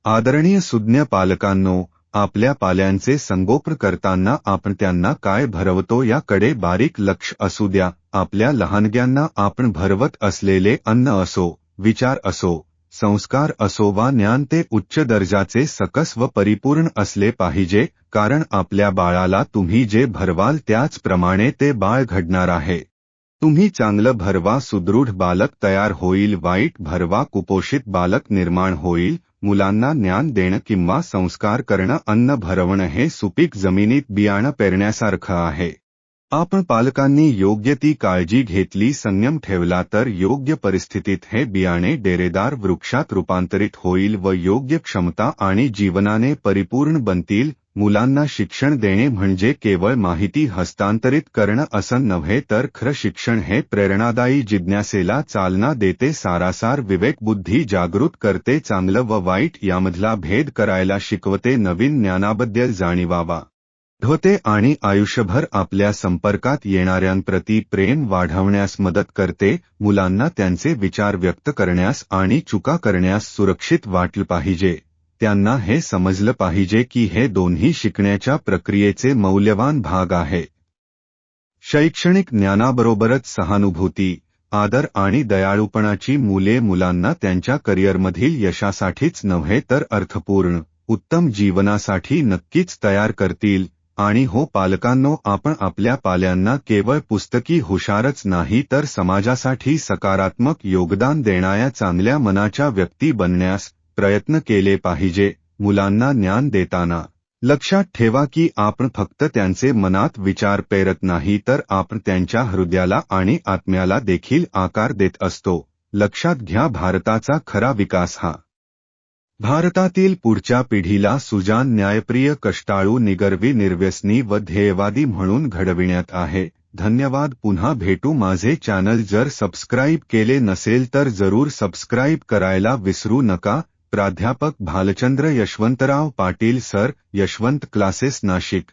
आदरणीय सुज्ञ पालकांनो, आपल्या पाल्यांचे संगोपन करताना आपण त्यांना काय भरवतो याकडे बारीक लक्ष असू द्या. आपल्या लहानग्यांना आपण भरवत असलेले अन्न असो, विचार असो, संस्कार असो वा ज्ञान ते उच्च दर्जाचे सकस व परिपूर्ण असले पाहिजे, कारण आपल्या बाळाला तुम्ही जे भरवाल त्याचप्रमाणे ते बाळ घडणार आहे. तुम्ही चांगलं भरवा, सुदृढ बालक तयार होईल, वाईट भरवा, कुपोषित बालक निर्माण होईल. मुलांना ज्ञान देणं किंवा संस्कार करणं, अन्न भरवणं हे सुपीक जमिनीत बियाणं पेरण्यासारखं आहे. आपण पालकांनी योग्य ती काळजी घेतली, संयम ठेवला तर योग्य परिस्थितीत हे बियाणे डेरेदार वृक्षात रूपांतरित होईल व योग्य क्षमता आणि जीवनाने परिपूर्ण बनतील. मुलांना शिक्षण देणे म्हणजे केवळ माहिती हस्तांतरित करणं असं नव्हे, तर खरं शिक्षण हे प्रेरणादायी जिज्ञासेला चालना देते, सारासार विवेकबुद्धी जागृत करते, चांगलं व वाईट यामधला भेद करायला शिकवते, नवीन ज्ञानाबद्दल जाणीवावा होते आणि आयुष्यभर आपल्या संपर्कात येणाऱ्यांप्रती प्रेम वाढवण्यास मदत करते. मुलांना त्यांचे विचार व्यक्त करण्यास आणि चुका करण्यास सुरक्षित वाटलं पाहिजे. त्यांना हे समजलं पाहिजे की हे दोन्ही शिकण्याच्या प्रक्रियेचे मौल्यवान भाग आहे. शैक्षणिक ज्ञानाबरोबरच सहानुभूती, आदर आणि दयाळूपणाची मूल्ये मुलांना त्यांच्या करिअरमधील यशासाठीच नव्हे तर अर्थपूर्ण, उत्तम जीवनासाठी नक्कीच तयार करतील. आणि हो पालकांनो, आपण आपल्या पाल्यांना केवळ पुस्तकी हुशारच नाही तर समाजासाठी सकारात्मक योगदान देणाऱ्या चांगल्या मनाच्या व्यक्ती बनण्यास प्रयत्न केले पाहिजे. मुलांना ज्ञान देताना लक्षात ठेवा की आपण फक्त त्यांचे मनात विचार पेरत नाही, तर आपण त्यांच्या हृदयाला आणि आत्म्याला देखील आकार देत असतो. लक्षात घ्या, भारताचा खरा विकास हा भारतातील पुढच्या पिढीला सुजाण, न्यायप्रिय, कष्टाळू, निगर्वी, निर्व्यसनी व ध्येयवादी म्हणून घडविण्यात आहे. धन्यवाद. पुन्हा भेटू. माझे चॅनल जर सबस्क्राईब केले नसेल तर जरूर सबस्क्राईब करायला विसरू नका. प्राध्यापक भालचंद्र यशवंतराव पाटील सर, यशवंत क्लासेस, नाशिक.